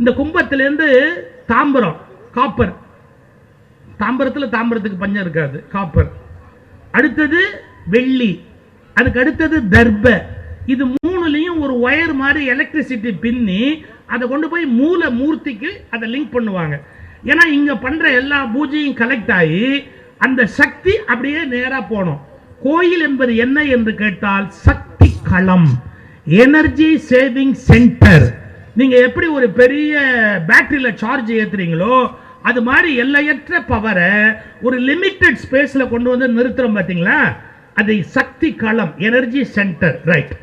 இந்த கும்பத்திலேருந்து தாம்பரம், காப்பர், தாம்பரத்தில் தாம்பரத்துக்கு பஞ்சம் இருக்காது, காப்பர். அடுத்தது வெள்ளி, அதுக்கு அடுத்தது தர்ப. இது மூணுலையும் ஒரு ஒயர் மாதிரி எலக்ட்ரிசிட்டி பின்னி அதை கொண்டு போய் மூல மூர்த்திக்கு அதை லிங்க் பண்ணுவாங்க. ஏன்னா இங்க பண்ற எல்லா பூஜையும் கலெக்ட் ஆகி அந்த சக்தி அப்படியே நேரா போனோம். கோயில் என்பது என்ன என்று கேட்டால் சக்தி களம், எனர்ஜி சேவிங் சென்டர். நீங்க எப்படி ஒரு பெரிய பேட்டரியில சார்ஜ் ஏத்துறீங்களோ அது மாதிரி எல்லையற்ற பவரை ஒரு லிமிட்டட் ஸ்பேஸ்ல கொண்டு வந்து நிறுத்துறோம் பாத்தீங்களா, அது சக்தி களம், எனர்ஜி சென்டர். ரைட்.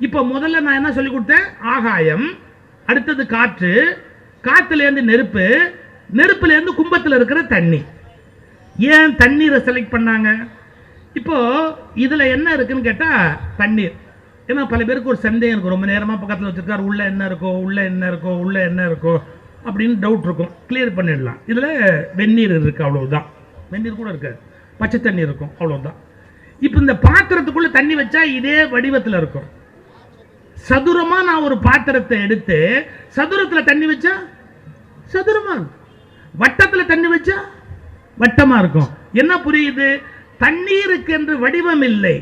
இப்ப முதல்ல நான் என்ன சொல்லி கொடுத்தேன்? ஆகாயம், அடுத்தது காற்று, காத்துல இருந்து நெருப்பு, நெருப்புல இருந்து கும்பத்தில் இருக்கிற தண்ணி. ஏன் தண்ணீரை செலக்ட் பண்ணாங்க? இப்போ இதுல என்ன இருக்குன்னு கேட்டா தண்ணீர். ஏன்னா பல பேருக்கு ஒரு சந்தேகம் இருக்கும், ரொம்ப நேரமா பக்கத்தில் வச்சிருக்காரு, உள்ள என்ன இருக்கோ உள்ள என்ன இருக்கோ உள்ள என்ன இருக்கோ அப்படின்னு டவுட் இருக்கும். கிளியர் பண்ணிடலாம். இதுல வெந்நீர் இருக்கு, அவ்வளவுதான். வெந்நீர் கூட இருக்காது, பச்சை தண்ணி இருக்கும், அவ்வளவுதான். இப்ப இந்த பாத்திரத்துக்குள்ள தண்ணி வச்சா இதே வடிவத்தில் இருக்கும். சதுரமா நான் ஒரு பாத்திரத்தை எடுத்து சதுரத்துல தண்ணி வச்சா சதுரமா இருக்கும், வட்டத்துல தண்ணி வச்சா வட்டமா இருக்கும். என்ன புரியுது? தண்ணீருக்கு என்று வடிவம் இல்லை.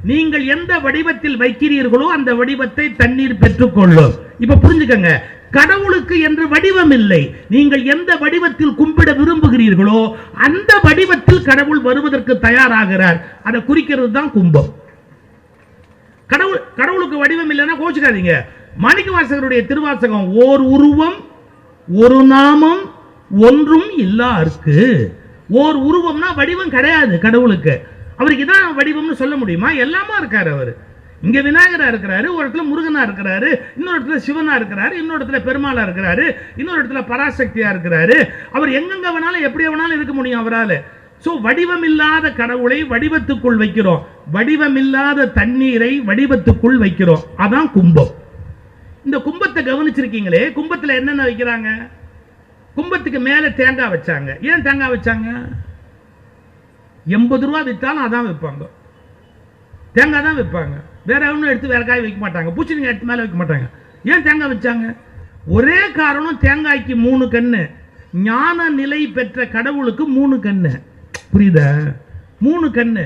நீங்கள் எந்த வடிவத்தில் வைக்கிறீர்களோ அந்த வடிவத்தை தண்ணீர் பெற்றுக்கொள்ளும். இப்ப புரிஞ்சுக்கங்க, கடவுளுக்கு என்று வடிவம் இல்லை. நீங்கள் எந்த வடிவத்தில் கும்பிட விரும்புகிறீர்களோ அந்த வடிவத்தில் கடவுள் வருவதற்கு தயாராகிறார். அதை குறிக்கிறது தான் கும்பம். கடவுளுக்கு வடிவம் இல்லைன்னா கோச்சுக்காதீங்க. மாணிக்கவாசகருடைய திருவாசகம், ஓர் உருவம் ஒரு நாமம் ஒன்றும் இல்லாருக்கு. ஓர் உருவம்னா வடிவம் கிடையாது கடவுளுக்கு. அவருக்கு தான் வடிவம்னு சொல்ல முடியுமா? எல்லாமா இருக்காரு அவர். இங்க விநாயகரா இருக்கிறாரு, ஒரு இடத்துல முருகனா இருக்கிறாரு, இன்னொரு இடத்துல சிவனா இருக்கிறாரு, இன்னொரு இடத்துல பெருமாளா இருக்கிறாரு, இன்னொரு இடத்துல பராசக்தியா இருக்கிறாரு. அவர் எங்கெங்க வேணாலும் எப்படி வேணாலும் இருக்க முடியும் அவரால். சோ வடிவமில்லாத கடவுளை வடிவத்துக்குள் வைக்கிறோம், வடிவமில்லாத தண்ணீரை வடிவத்துக்குள் வைக்கிறோம். அதான் கும்பம். இந்த கும்பத்தை கவனிச்சிருக்கீங்களே, கும்பத்துல என்னென்ன வைக்கிறாங்க? கும்பத்துக்கு மேல தேங்காய் வச்சாங்க. ஏன் தேங்காய் வச்சாங்க? 80 ரூபா வித்தாலும் அதான் வைப்பாங்க, தேங்காய் தான் வைப்பாங்க. வேற ஒன்றும் எடுத்து வேற காய் வைக்க மாட்டாங்க, பூச்சணிக்காய் எடுத்து மேல வைக்க மாட்டாங்க. ஏன் தேங்காய் வச்சாங்க? ஒரே காரணம், தேங்காய்க்கு 3 கண்ணு. ஞான நிலை பெற்ற கடவுளுக்கு 3 கண்ணு. புரியுதா? 3 கண்ணு.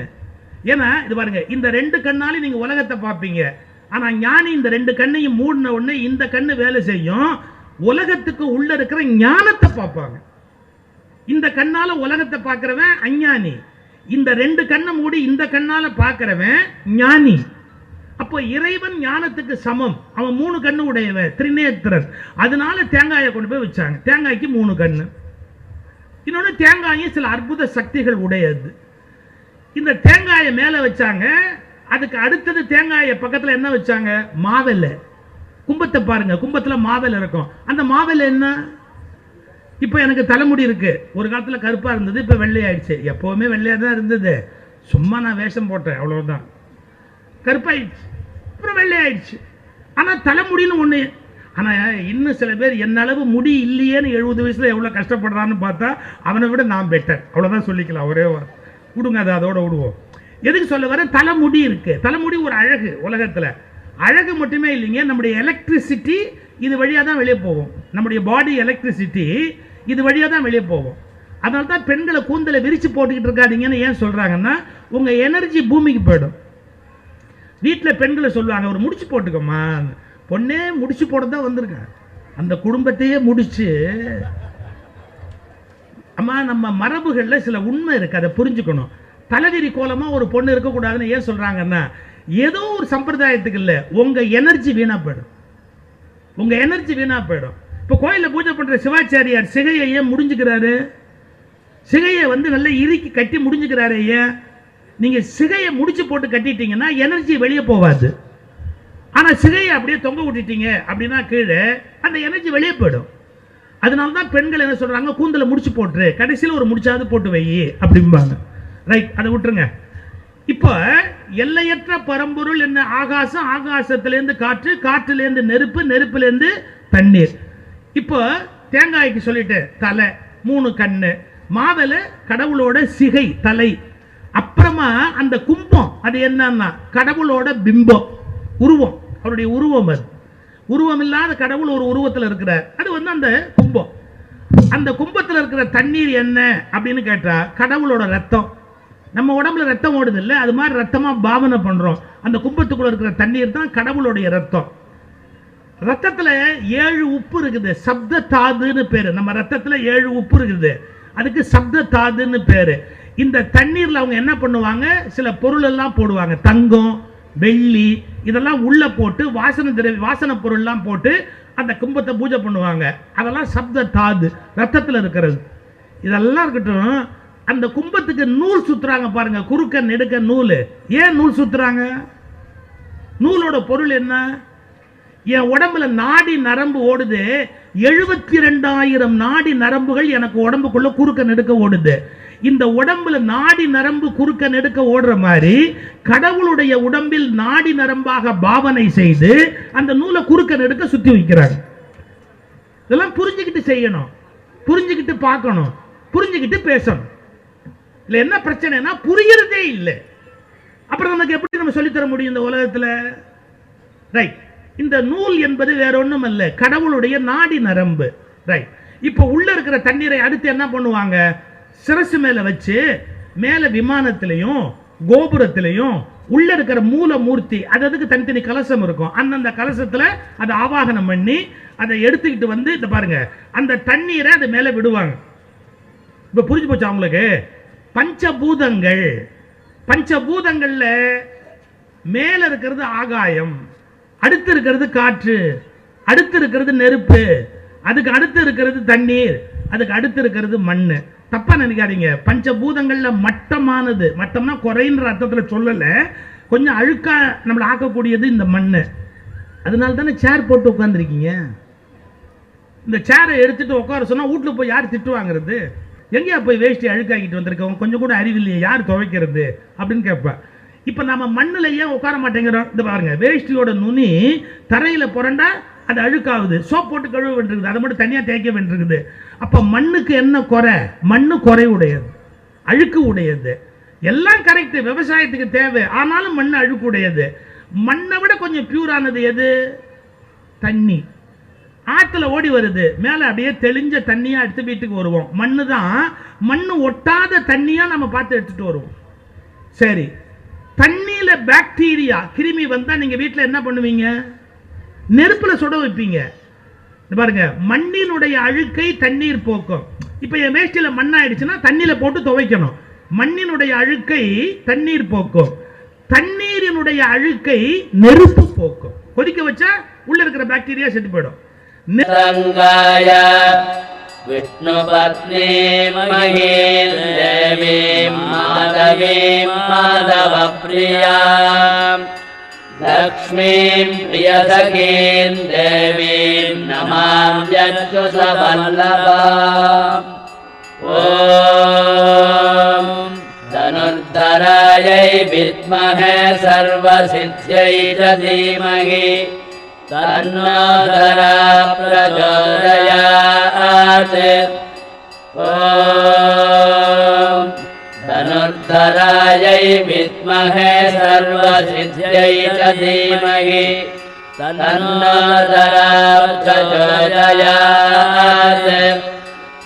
ஏன்னா இது பாருங்க, இந்த 2 கண்ணாலும் நீங்க உலகத்தை பார்ப்பீங்க. ஆனா ஞானி இந்த 2 கண்ணையும் மூடின உடனே இந்த கண்ணு வேலை செய்யும், உலகத்துக்கு உள்ள இருக்கிற ஞானத்தை பார்ப்பாங்க. இந்த கண்ணால உலகத்தை பார்க்கிறவன் அஞ்ஞானி, இந்த 2 கண்ணை மூடி இந்த கண்ணால பார்க்கிறவன் ஞானி. அப்போ இறைவன் ஞானத்துக்கு சமம், அவன் 3 கண்ணு உடையவன், திரிநேத்திரன். அதனால தேங்காயை கொண்டு போய் வச்சாங்க. தேங்காய்க்கு 3 கண்ணு. இன்னொன்று, தேங்காயும் சில அற்புத சக்திகள் உடையது. இந்த தேங்காயை மேல வச்சாங்க. அதுக்கு அடுத்தது தேங்காயை பக்கத்துல என்ன வச்சாங்க? மாவெல்லை. கும்பத்தை பாருங்க, கும்பத்துல மாவெல்லை இருக்கும். அந்த மாவெல்லை என்ன? இப்ப எனக்கு தலைமுடி இருக்கு, ஒரு காலத்துல கருப்பா இருந்தது, இப்ப வெள்ளையாயிடுச்சு. எப்பவுமே வெள்ளையா தான் இருந்தது, சும்மா நான் வேஷம் போட்டேன், அவ்வளவுதான். கருப்பாயிடுச்சு, அப்புறம் வெள்ளையாயிடுச்சு. ஆனா தலைமுடின்னு ஒண்ணு. ஆனா இன்னும் சில பேர் என்ன அளவு முடி இல்லையேன்னு 70 வயசுல எவ்வளவு கஷ்டப்படுறான்னு பார்த்தா அவனை விட நான் பெட்டர், அவ்வளவுதான் சொல்லிக்கலாம். ஒரே விடுங்க, அதை அதோட விடுவோம். எதுக்கு சொல்ல வர? தலைமுடி இருக்கு. தலைமுடி ஒரு அழகு. உலகத்துல அழகு மட்டுமே இல்லைங்க, நம்முடைய எலக்ட்ரிசிட்டி இது வழியா தான் வெளியே போகும். நம்முடைய பாடி எலக்ட்ரிசிட்டி இது வழியா தான் வெளியே போகும். அதனால தான் பெண்களை கூந்தலை விரிச்சு போட்டுக்கிட்டு இருக்காதீங்கன்னு ஏன் சொல்றாங்கன்னா, உங்க எனர்ஜி பூமிக்கு போயிடும். வீட்டில் பெண்களை சொல்லுவாங்க, ஒரு முடிச்சு போட்டுக்கோமா, பொண்ணே முடிச்சு போட தான் வந்திருக்கேன், அந்த குடும்பத்தையே முடிச்சு. அம்மா, நம்ம மரபுகள்ல சில உண்மை இருக்கு, அதை புரிஞ்சுக்கணும். தலைவிரி கோலமா ஒரு பொண்ணு இருக்கக்கூடாதுன்னு ஏன் சொல்றாங்கன்னா, ஏதோ ஒரு சம்பிரதாயத்துக்கு இல்ல, உங்க எனர்ஜி வீணா போயிடும். உங்க எனர்ஜி வீணா போயிடும். இப்ப கோயில பூஜை பண்ற சிவாச்சாரியார் சிகையை ஏன் முடிஞ்சுக்கிறாரு? சிகையை நல்லா இறுக்கி கட்டி முடிஞ்சுக்கிறாரு. ஏன்? நீங்க சிகையை முடிச்சு போட்டு கட்டிட்டீங்கன்னா எனர்ஜி வெளியே போவாது. ஆனா சிகையை அப்படியே தொங்க விட்டுட்டீங்க அப்படின்னா கீழே அந்த எனர்ஜி வெளியே போயிடும். அதனாலதான் பெண்கள் என்ன சொல்றாங்க, கூந்தலை முடிச்சு போட்டுரு, கடைசியில் ஒரு முடிச்சாவது போட்டு வை அப்படிம்பாங்க. ரைட், அதை விட்டுருங்க. இப்ப எல்லையற்ற பரம்பொருள் என்ன? ஆகாசம், ஆகாசத்திலிருந்து காற்று, காற்றிலிருந்து நெருப்பு, நெருப்பிலிருந்து தண்ணீர். இப்போ தேங்காய்க்கு சொல்லிட்டு தலை, 3 கண்ணு. மாவெலை கடவுளோட சிகை, தலை. அப்புறமா அந்த கும்பம், அது என்னன்னா கடவுளோட பிம்பம், உருவம், அவருடைய உருவம். அது உருவமில்லாத கடவுள் ஒரு உருவத்தில் இருக்கிறார். அது வந்து அந்த கும்பம். அந்த கும்பத்தில் இருக்கிற தண்ணீர் என்ன அப்படின்னு கேட்டா கடவுளோட ரத்தம். நம்ம உடம்புல ரத்தம் ஓடுது இல்லை, அது மாதிரி ரத்தமா பாவனை பண்றோம். அந்த கும்பத்துக்குள்ள இருக்கிற தண்ணீர் தான் கடவுளுடைய ரத்தம். ரத்தத்துல 7 உப்பு இருக்குது, சப்த தாதுன்னு பேரு. நம்ம ரத்தத்துல 7 உப்பு இருக்குது, அதுக்கு சப்த தாதுன்னு பேரு. இந்த தண்ணீர்ல அவங்க என்ன பண்ணுவாங்க, சில பொருள் எல்லாம் போடுவாங்க, தங்கம் வெள்ளி இதெல்லாம் உள்ள போட்டு வாசனை பொருள் எல்லாம் போட்டு அந்த கும்பத்தை பூஜை பண்ணுவாங்க. அதெல்லாம் சப்த தாது, ரத்தத்தில் இருக்கிறது. இதெல்லாம் இருக்கட்டும், அந்த கும்பத்துக்கு நூல் சுத்துறாங்க பாருங்க, குறுக்க நெடுக்க நூல். ஏன் நூல் சுத்துறாங்க? நூலோட பொருள் என்ன? என் உடம்புல நாடி நரம்பு ஓடுது, 72,000 நாடி நரம்புகள் எனக்கு உடம்புக்குள்ள குறுக்க நெடுக்க ஓடுது. இந்த உடம்புல நாடி நரம்பு குறுக்க நெடுக்க ஓடுற மாதிரி கடவுளுடைய உடம்பில் நாடி நரம்பாக பாவனை செய்து அந்த நூலை குறுக்க நெடுக்க சுத்தி வைக்கிறாங்க. இதெல்லாம் புரிஞ்சுக்கிட்டு செய்யணும், புரிஞ்சுக்கிட்டு பார்க்கணும், புரிஞ்சுக்கிட்டு பேசணும். இல்ல என்ன பிரச்சனைனா புரியறதே இல்லை. அப்புறம் நமக்கு எப்படி நம்ம சொல்லித்தர முடியும் இந்த உலகத்துல? ரைட். இந்த நூல் என்பது வேற ஒண்ணும் அல்ல, கடவுளுடைய நாடி நரம்பு. ரைட். இப்போ உள்ள இருக்கிற தண்ணீரை அடுத்து என்ன பண்ணுவாங்க, சிரசு மேல வச்சு மேல விமானத்திலையும் கோபுரத்திலையும் உள்ள இருக்கிற மூலமூர்த்தி அதுக்கு தனித்தனி கலசம் இருக்கும். அந்தந்த கலசத்துல அதை ஆவாகனம் பண்ணி அதை எடுத்துக்கிட்டு வந்து இந்த பாருங்க அந்த தண்ணீரை அது மேல விடுவாங்க. இப்ப புரிஞ்சு போச்சு அவங்களுக்கு? பஞ்சபூதங்கள், பஞ்சபூதங்கள்ல மேல இருக்கிறது ஆகாயம், அடுத்து இருக்கிறது காற்று, அடுத்து இருக்கிறது நெருப்பு, அதுக்கு அடுத்து இருக்கிறது தண்ணீர், அதுக்கு அடுத்து இருக்கிறது மண்ணு. தப்பா நினைக்காதீங்க, பஞ்சபூதங்கள்ல மட்டமானது, மட்டம்னா குறைன்ற அர்த்தத்துல சொல்லல, கொஞ்சம் அழுக்கா நம்மளை ஆக்கக்கூடியது இந்த மண்ணு. அதனால தானே சேர் போட்டு உட்காந்துருக்கீங்க. இந்த சேரை எடுத்துட்டு உட்கார சொன்னா வீட்டுல போய் யார் திட்டு வாங்குறது? எங்கேயா போய் வேஷ்டி அழுக்காக்கிட்டு வந்திருக்கோம், கொஞ்சம் கூட அறிவில்லையே, யார் துவைக்கிறது அப்படின்னு கேட்பேன். இப்ப நம்ம மண்ணுல ஏன் உட்கார மாட்டேங்கிறோம்? இந்த பாருங்க, வேஷ்டியோட நுனி தரையில புரண்டா அது அழுக்காகுது, சோப் போட்டு கழுவ வேண்டியிருக்குது, அதை மட்டும் தனியா தேய்க்க வேண்டியிருக்குது. அப்ப மண்ணுக்கு என்ன குறை? மண்ணு குறை உடையது, அழுக்கு உடையது. எல்லாம் கரெக்ட், விவசாயத்துக்கு தேவை, ஆனாலும் மண்ணு அழுக்கு உடையது. மண்ணை விட கொஞ்சம் பியூரானது எது? தண்ணி. ஆத்துல ஓடி வருது, மேல அப்படியே தெளிஞ்ச தண்ணியா எடுத்து வீட்டுக்கு வருவோம். மண்ணு தான், மண்ணு ஒட்டாத தண்ணியா நம்ம பார்த்து எடுத்துட்டு வருவோம். சரி, தண்ணியில பாக்டீரியா கிருமி வந்தா நீங்க வீட்டுல என்ன பண்ணுவீங்க? நெருப்புல சுட வைப்பீங்க. பாருங்க, மண்ணினுடைய அழுக்கை தண்ணீர் போக்கும். இப்ப என் வேஷ்டியில மண்ணாயிடுச்சுன்னா தண்ணியில போட்டு துவைக்கணும். மண்ணினுடைய அழுக்கை தண்ணீர் போக்கும், தண்ணீரினுடைய அழுக்கை நெருப்பு போக்கும். கொதிக்க வச்சா உள்ள இருக்கிற பாக்டீரியா செத்து போயிடும். விஷ்ணு பத்னி மகேந்திரவே மாதவே மாதவ பிரியா லக்ஷ்மீம் பிரியசகீம் தேவீம் நமாம்யச்சுதவல்லபா. ஓம் தனுர்தராயை வித்மஹே சர்வசித்யை தீமஹி தன்னோ தரா பிரச்சோதயாத். ஓம் தனுர்தராயை வித்மஹே சர்வசித்யை தீமஹி தன்னோ தரா பிரச்சோதயாத்.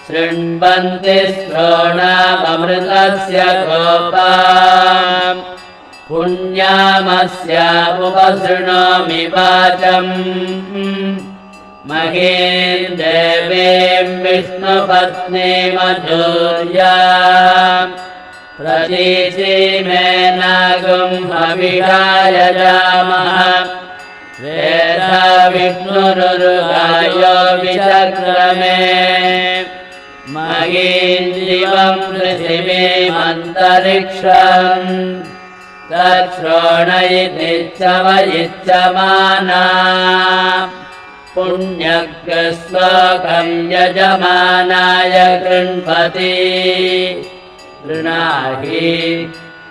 ஸ்ருண்வந்தி ஸ்ரோணாமமிருதஸ்ய கோபாம் புண்ணியாமஸ்ய உபஸ்ருணோமி வாசம். மகேம் தேவீம் விஷ்ணு பத்னி மதுர்யாம் பிரதீசி மேனாகும் அபிஷாயஜாமஹ. வேதா விஷ்ணுருருகாயோ விசக்ரமே மகேந்திரிவம் பிருத்திவீமந்தரிக்ஷம். தத்ஸ்ரோணயிதிச்சவயிச்சமானா புண்ணியக்ஸ்லோகம் யஜமானாய கிருண்பதி. ருணாஹி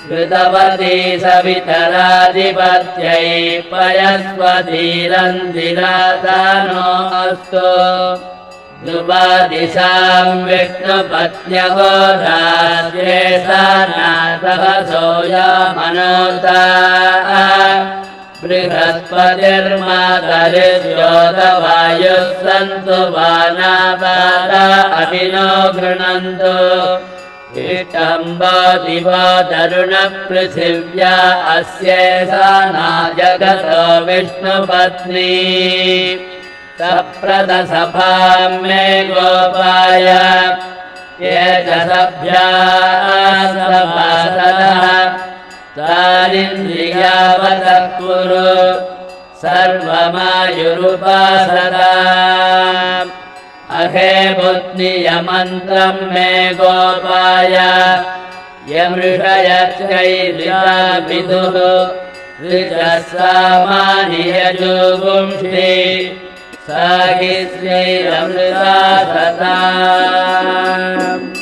கிருதவதி சவிதராதிபத்யை பயஸ்வதீரந்திராதானோ அஸ்து. துவாதிசாம் விஷ்ணுபத்ன்யகோதாஸ்ரேஷாநாதஹ சோயா மனோதா बृहस्पतिर्मातरिद्योतवायुः सन्तु वानापाता अभिनो गृह्णन्तु इष्टम्बो दिवो तरुणपृथिव्या अस्येषा जगतो विष्णुपत्नी सप्रदसभां मे गोपाय ये च सभ्याः सभासदः तारिन्द्रियावतः कुरु सर्वमायुरुपासदा अहे बुद्धियमन्त्रं मे गोपाय यमृषयश्चैरिता विदुः ऋचः सामानि यजुगुंषि साहिश्रीरमृता सदा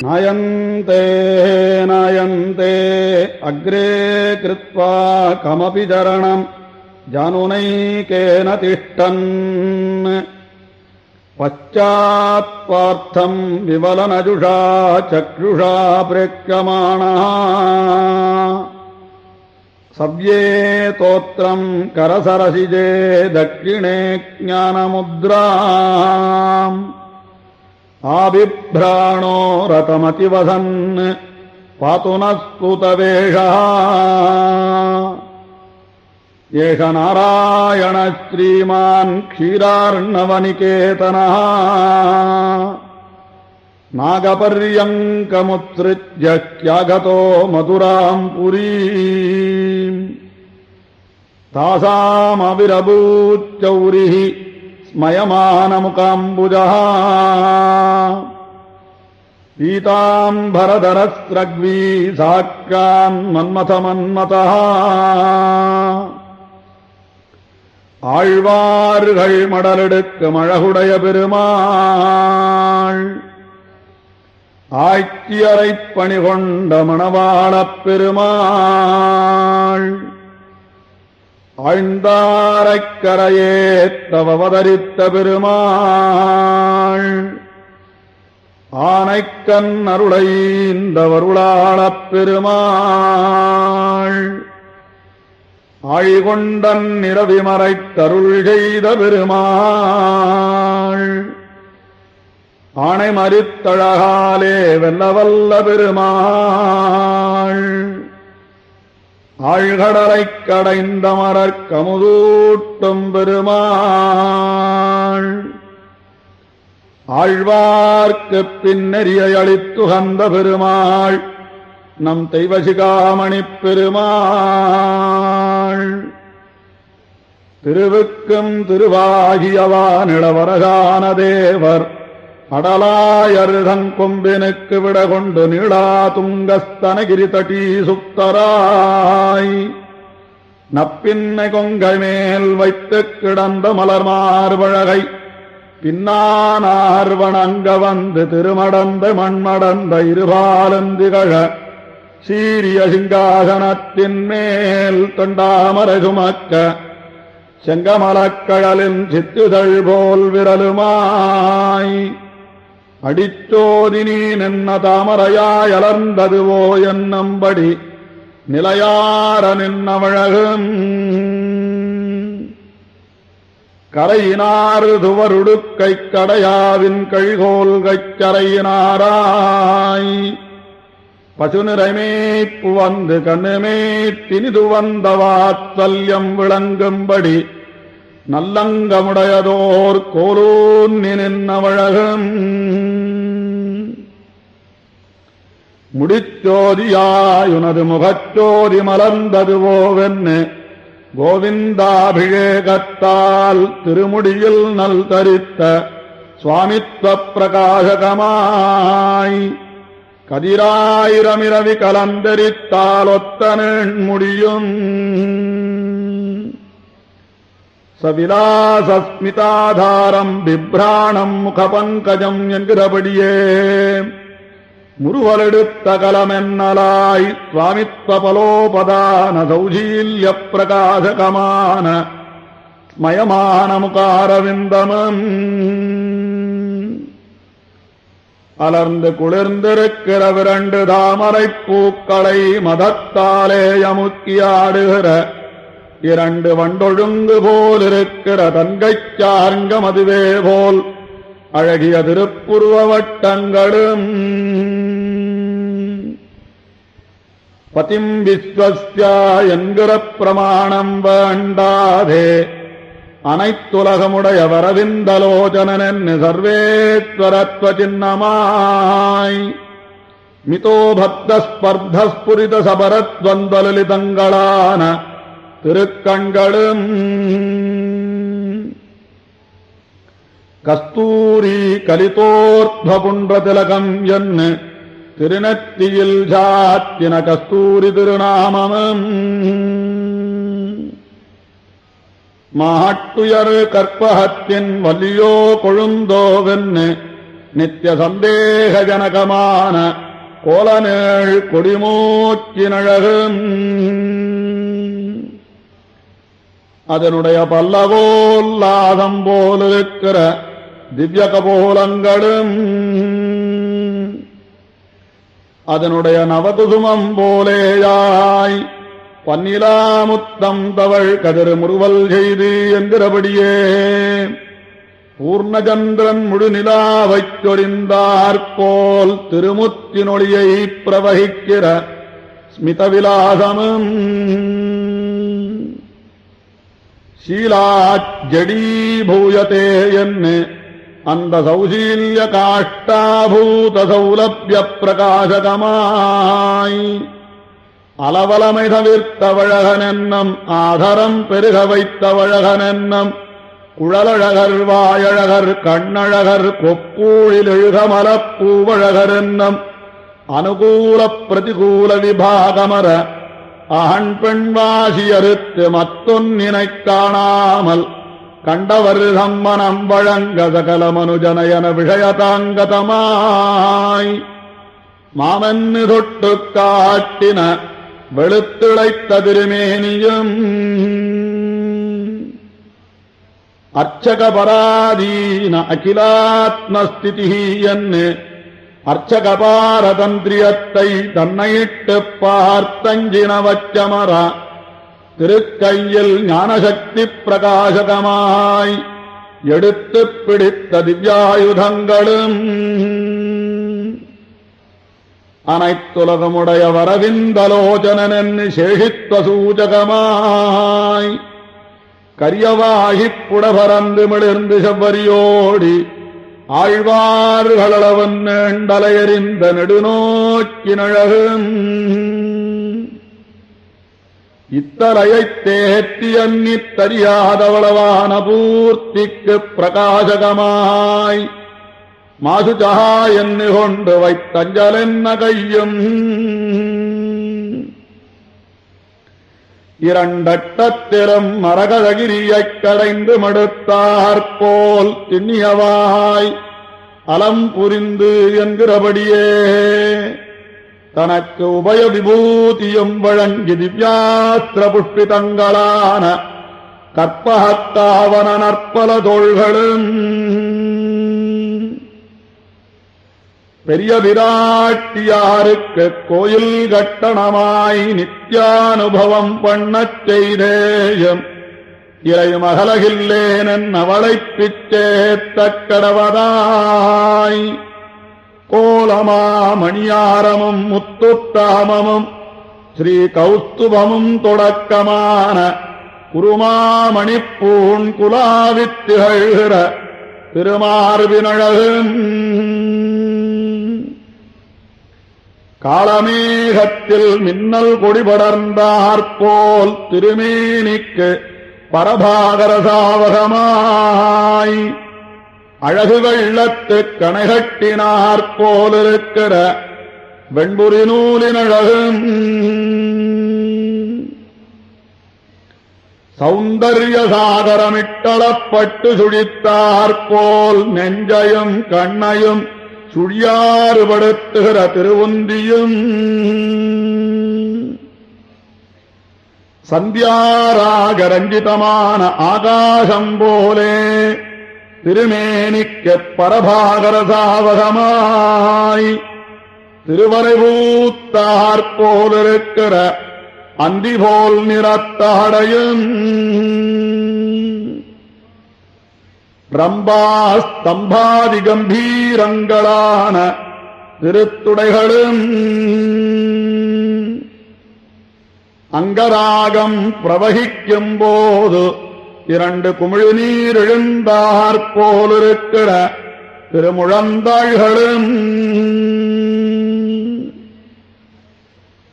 नायन्ते नायन्ते अग्रे कृत्वा कमपि चरणं जानुनैकेन तिष्ठन् पश्चात्पार्थं विवलनजुषा चक्षुषा प्रेक्ष्यमाणः सव्ये तोत्रं करसरसिजे दक्षिणे ज्ञानमुद्राम् आबिभ्राणो रतमतिवसन् पातु नः स्तुतवेषः एष नारायण श्रीमान् क्षीरार्णवनिकेतनः नागपर्यङ्कमुत्सृज्य क्यागतो मधुरां पुरीम् तासामविरभूच्चौरिः स्मयमानमुकाम्बुजः पीताम्बरधरस्रग्वी साक्षान्मन्मथमन्मतः ஆழ்வார்கள் மடலெடுக்கும் அழகுடைய பெருமாள் ஆட்சியரைப் பணி கொண்ட மணவாளப் பெருமாள் ஆழ்ந்தாரைக் கரையேற்றவதரித்த பெருமாள் ஆனைக்கண் அருளைந்தவருளாளப் பெருமாள் ஆழிகொண்டன் நிரவிமறைத்தருள் செய்த பெருமாள் ஆணை மறித்தழகாலே வெல்லவல்ல பெருமாள் ஆழ்கடலைக் கடைந்த மரற்கமுதூட்டும் பெருமாள் ஆழ்வார்க்குப் பின்னெறியை அளித்துகந்த பெருமாள் நம் தெய்வசிகாமணிப் பெருமாள் திருவுக்கும் திருவாகியவானிளவரகான தேவர் அடலாயருதங் கொம்பினுக்கு விடகொண்டு நீளா துங்கஸ்தனகிரி தட்டி சுப்தராய் நப்பின்னை கொங்கை மேல் வைத்துக் கிடந்த மலர் மார்பழகை பின்னானார் வணங்க வந்து திருமடந்த மண்மடந்த இருபாலந்திகழ சீரிய சிங்காசனத்தின் மேல் தொண்டாமரை சுமக்க செங்கமலக்கழலின் சித்துதழ் போல் விரலுமாய் அடிச்சோதி நீ நின்ன தாமரையாய் அலர்ந்ததுவோ என்னும்படி நிலையார நின்னவழகும் கரையினார் துவருடுக்கைக் கடையாவின் கழிகோல்கைச் கரையினாராய் பசுநிறைமேய்ப்பு வந்து கண்ணுமேத்தினிது வந்த வாத்சல்யம் விளங்கும்படி நல்லங்கமுடையதோர் கோலூன்னி நின்னவழகும் முடிச்சோதியாயுனது முகச்சோதி மலர்ந்ததுவோவென்னு கோவிந்தாபிஷேகத்தால் திருமுடியில் நல் தரித்த சுவாமித்வ பிரகாசகமாய் கதிராயிரமிரவி கலந்தரித்தால் ஒத்தனன் முடியும் சவிலாசஸ்மிதாதாரம் பிப்ராணம் முகபங்கஜம் என்கிறபடியே முருவலெடுத்த கலமென்னலாய் சுவாமித்வ பலோபதான சௌஜீல்ய பிரகாசகமான ஸ்மயமான முகாரவிந்தமம் அலர்ந்து குளிர்ந்திருக்கிற விரண்டு தாமரைப் பூக்களை மதத்தாலே அமுக்கியாடுகிற இரண்டு வண்டொழுங்கு போல் இருக்கிற தன்கைச் சார்ங்கம் அதுவே போல் அழகிய திருப்புருவ வட்டங்களும் பதிம் விஸ்வஸ்யா என்கிற பிரமாணம் வேண்டாதே அனைத்துலகமுடைய வரவிந்தலோச்சனன் சர்வேஸ்வரத்வ சின்னமாய் மிதோ பக்த ஸ்பர்த ஸ்புரித சபரத்வந்தலிதங்களான திருக்கண்களும் கஸ்தூரி கலிதோர்த்வபுன்ற திலகம் என்று திருநெத்தியில் சாத்தின கஸ்தூரி திருநாமமும் மாட்டுயர் கற்பகத்தின் வலியோ கொழுந்தோவென்னு நித்திய சந்தேகஜனகமான கோலநேள் கொடிமூச்சினழகும் அதனுடைய பல்லவோல்லாதம் போலிருக்கிற திவ்ய கபோலங்களும் அதனுடைய நவகுசுமம் போலேயாய் பன்னிலாமுத்தம் தவள் கதிர் முறுவல் செய்து என்கிறபடியே பூர்ணச்சந்திரன் முழுநிலாவைச் சொரிந்தாற்போல் திருமுத்தினொளியை பிரவகிக்கிற ஸ்மிதவிலாசமும் ஷீலாஜடீபூயதே என்று அந்த சௌசீல்ய காஷ்டாபூத சௌலபிய பிரகாசகமாய் அளவலமை தவிர்த்தவழகனென்னம் ஆதரம் பெருக வைத்தவழகனென்னம் குழலழகர் வாயழகர் கண்ணழகர் கொப்பூழில் எழுகமலப்பூவழகர் என்னும் அனுகூல பிரதிகூல விபாகமர அகண் பெண் வாசியறுத்து மத்தொன்னினைக் காணாமல் கண்டவர் சம்மனம் வழங்க சகல மனுஜனயன விஷயதாங்கதமாய் மாமன்னு தொட்டு காட்டின வெளுத்திளைத்த திருமேனியும் அர்ச்சக பராதீன அகிலாத்மஸ்திதி என்று அர்ச்சக பாரதந்திரியத்தை தன்னையிட்டு பார்த்தஞ்சின வச்சமர திருக்கையில் ஞானசக்தி பிரகாசகமாய் எடுத்துப் பிடித்த திவ்யாயுதங்களும் அனைத்துலகமுடைய வரவிந்தலோச்சனன் சேஷித்வ சூச்சகமாய் கரியவாகிப் புடபரந்து மிளிர்ந்து செவ்வரியோடி ஆழ்வார்களளவன் நீண்டலையறிந்த நெடுநோக்கினழகும் இத்தலையைத் தேத்தி அன்னித்தறியாதவளவான பூர்த்திக்குப் பிரகாசகமாய் மாசுஜா என்று கொண்டு வைத்தஞ்சலென்ன கையும் இரண்டட்டத்திலும் மரகதகிரியைக் கடைந்து மடுத்தாற்போல் திண்ணியவாய் அலம் புரிந்து என்கிறபடியே தனக்கு உபய விபூதியும் வழங்கி திவ்யாஸ்திர புஷ்பிதங்களான கற்பகத்தாவன நற்பல தோள்களும் பெரிய விராட்டியாருக்கு கோயில் கட்டணமாய் நித்யானுபவம் பண்ணச் செய்தேயம் இறை மகளகில்லேனன் அவளைப் பிச்சேத்தக்கடவதாய் கோலமா மணியாரமும் முத்துத்தாமமும் ஸ்ரீ கௌஸ்துபமும் தொடக்கமான குருமாமணிப்பூன் குலாவித்திகழ்கிற திருமார்பினழகும் காளமேகத்தில் மின்னல் கொடி படர்ந்தாற்போல் திருமேனிக்கு பரபாகரசாவகமாய் அழகு வெள்ளத்துக் கணைகட்டினாற்போலிருக்கிற வெண்புரி நூலினழகும் சௌந்தர்ய சாகரமிட்டளப்பட்டு சுழித்தாற்போல் நெஞ்சையும் கண்ணையும் சுழியாறுபடுத்துகிற திருவுந்தியும் சந்தியாராகரஞ்சிதமான ஆகாசம் போலே திருமேனிக்குப் பரபாகரசாவகமாய் திருவரைபூத்தாற்போலிருக்கிற அந்திபோல் நிறத்தாடையும் ரம்பா ஸ்தம்பாதி கம்பீரங்களான திருத்துடைகளும் அங்கராகம் பிரவகிக்கும் போது 2 குமிழ் நீர் எழுந்தாற்போலிருக்கிற திருமுழந்தாள்களும்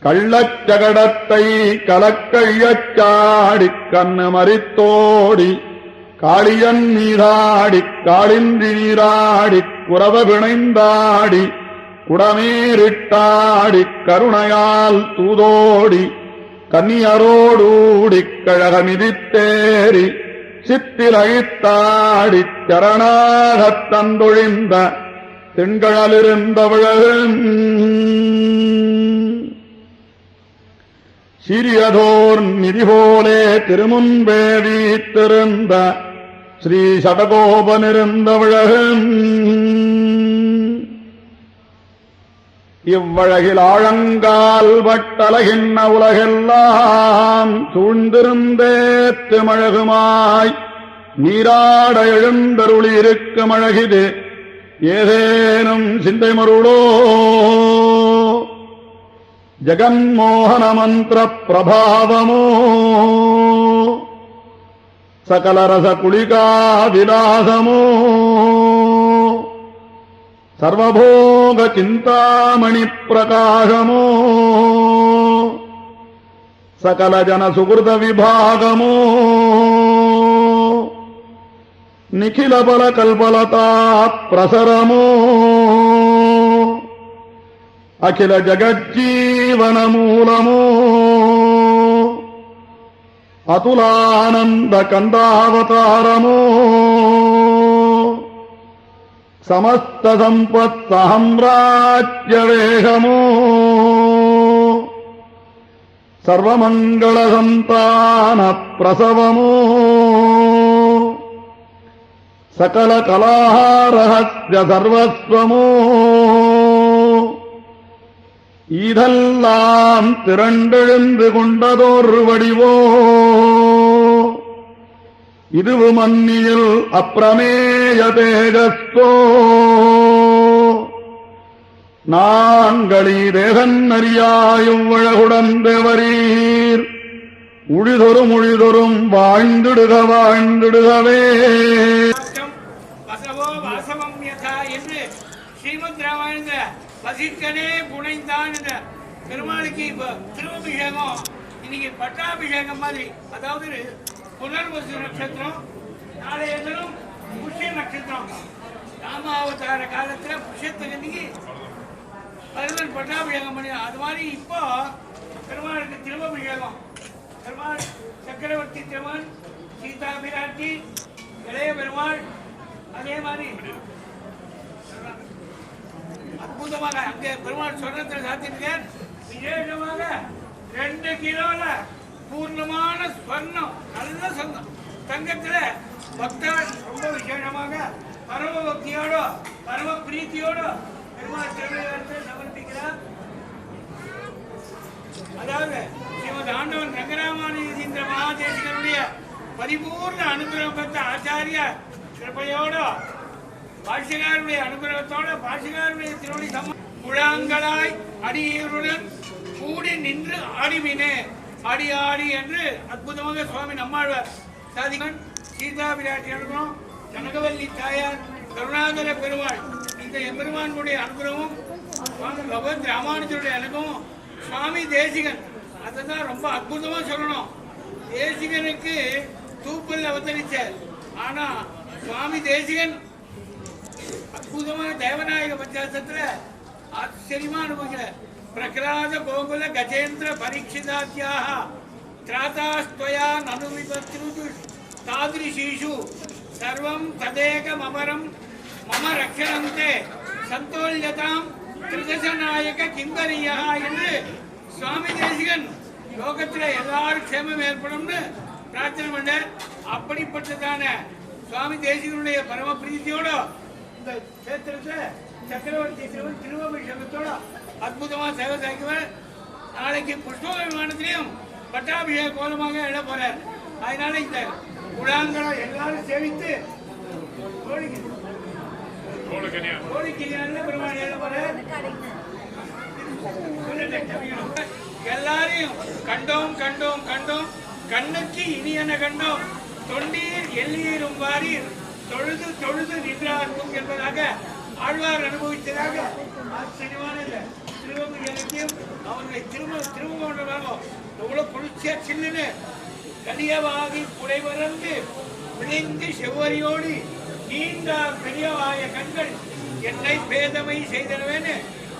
கள்ளச்சகடத்தை கலக்கையச்சாடிக் கண்ணு மறித்தோடி காளியன் நீராடிக் காளின்றி நீராடிக் குரவ பிணைந்தாடி குடமேறிட்டாடிக் கருணையால் தூதோடி கன்னியரோடூடிக் கழகமிதித்தேறி சித்திரைத்தாடிச் சரணாகத் தந்தொழிந்த தென்கழலிருந்தவழகும் சிறியதோர் நிதி போலே திருமுன்பே வீத்திருந்த ஸ்ரீ சடகோபனிருந்தவழகும் இவ்வழகில் ஆழங்கால் வட்டலகின்ன உலகெல்லாம் சூழ்ந்திருந்தேத்து மழகுமாய் நீராட எழுந்தருளி இருக்கும் அழகிது ஏதேனும் சிந்தை மருளோ ஜகன்மோகன மந்திர பிரபாவமோ சகலரச குளிகா விலாசமோ சர்வபோக சிந்தாமணி பிரகாசமோ சகல ஜன சுகிருத விபாகமோ நிகில பல கல்பலதா பிரசரமோ அகில ஜகஜீவன மூலமோ அதுலானந்த கந்தாவதாரமோ సమస్త సంపత్ సామ్రాజ్యవేగమో సర్వమంగళ సంతాన ప్రసవమో సకల కళారహస్య సర్వస్వమో இதெல்லாம் திரண்டெழுந்து கொண்டதோர் வடிவோ இதுவு மன்னியில் அப்பிரமேய தேஜஸ்தோ நான்களீரேகன் அறியாயும் வழகுடந்தவரீர் உழிதொரும் வாழ்ந்திடுக வாழ்ந்திடுகவே. வசவோ வாசவம் யதா என்று ஸ்ரீமத் ராமாயண வசிஷ்டனே புனைந்தான் என்ற பெருமாளுக்கு திருவபிஷேகம் இன்னைக்கு பட்டாபிஷேகம் மாதிரி. அதாவது புனர்வசு நட்சத்திரம், நாளைய தினம் புஷ்ய நட்சத்திரம். ராமாவதார காலத்துல புஷ்யத்துக்கு இன்னைக்கு பரதன் பட்டாபிஷேகம் பண்ணி அது மாதிரி இப்போ பெருமாளுக்கு திருவபிஷேகம். பெருமாள் சக்கரவர்த்தி திருமன், சீதா பிராட்டி, இளைய பெருமாள், அதே மாதிரி அற்புதமாக அங்கே பெருமாள் சொர்ணத்தில் சாத்திருக்கேன். விசேஷமாக 2 கிலோல பூர்ணமான ஸ்வர்ணம், நல்ல சொந்தம் தங்கத்துல பக்தர் ரொம்ப விசேஷமாக பரம பக்தியோட பரம பிரீத்தியோட பெருமாள் திருவிழாத்தை சமர்ப்பிக்கிறார். அதாவது ஸ்ரீமத் ஆண்டவன் ரங்கராமானுஜீந்திர மகாதேசிகனுடைய பரிபூர்ண அனுகிரகம் பெற்ற ஆச்சாரிய கிருபையோட பாஷிகாருடைய அனுகிரகத்தோட பாஷிகாருடைய திருவடி முழாங்களாய் அடியருடன் கூடி நின்று ஆடிவினே ஆடி ஆடி என்று அற்புதமாக சுவாமி நம்மாழ்வார் சாதிகன். சீதா பிராட்டி அனுகிரகம், கனகவல்லி தாயார், கருணாகர பெருமாள், இந்த எம்பெருமானுடைய அனுகிரகமும் சுவாமி பகவத் ராமானுஜருடைய அனுகிரகமும், சுவாமி தேசிகன் அதுதான் ரொம்ப அற்புதமா சொல்லணும். தேசிகனுக்கு தூப்பல் அவதரிச்சார். ஆனா சுவாமி தேசிகன் அற்புதமான தேவநாயக பஞ்சாசத்துல ஆச்சரியமா அனுபவிக்கிறார். பிரகலாத கோகுல கஜேந்திர பரீட்சிதாத்யாக திராதாஸ்துவயா நனு விபத்ருது தாதிருஷீஷு சர்வம் ததேகம் அமரம் மம ரக்ஷணந்தே சந்தோல்யதாம் திருதசநாயக கிங்கரியா என்று சுவாமி தேசிகன் லோகத்துல எல்லாரும் க்ஷேமம் ஏற்படும்னு பிரார்த்தனை பண்ணார். அப்படிப்பட்டதான சுவாமி தேசிகனுடைய பரம பிரீத்தியோட இந்த கஷேத்திரத்தை சக்கரவர்த்தி திருவபிஷேகத்தோட அற்புதமா சேவை சாய்க்குவார். நாளைக்கு புஷ்ப விமானத்திலையும் பட்டாபிஷேக கோலமாக எழ போறார். அதனால இந்த குழாங்களை எல்லாரும் சேவித்து கோழிக்கல்யாணம் பெருமாள் எழ போறார். எல்லாரையும் கண்டோம் கண்டோம் கண்டோம் கண்ணுக்கு இனியன கண்டோம் தொண்டீர் எல்லீரும் வாரீர் தொழுது தொழுது நின்றார்க்கும் என்பதாக ஆழ்வார் அனுபவித்ததாக ஆச்சரியமான திருவங்க இலக்கியம் அவர்களை திரும்ப எவ்வளவு குளிர்ச்சியா சில்லுன்னு கலியவாகி புடைவரந்து விளைந்து செவ்வரியோடு நீண்டார் பெரியவாய கண்கள் என்னை பேதமை செய்தனவேன்னு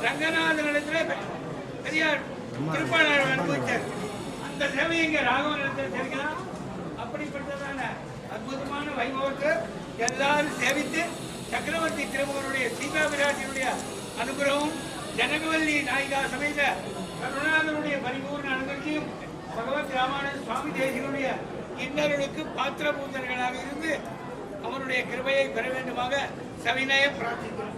ரங்கநாதனிடத்துல பெரியார் திருப்பாளர் அனுபவித்தார். அந்த சேவையை இங்க ராகவனிடத்தில் தெரிவிக்கலாம். அப்படிப்பட்டதான அற்புதமான வைபவத்தை எல்லாரும் சேவித்து சக்கரவர்த்தி திருமகனுடைய சீதா பிராட்டியினுடைய அனுகிரகம் ஜனகவல்லி நாயிகா சமேத கருணாதனுடைய பரிபூர்ண அனுகிரகம் பகவத் ராமானந்த சுவாமி தேசிகனுடைய இன்னர்களுக்கு பாத்திரபூதர்களாக இருந்து அவருடைய கிருபையை பெற வேண்டுமாக சவிநய பிரார்த்திக்கிறோம்.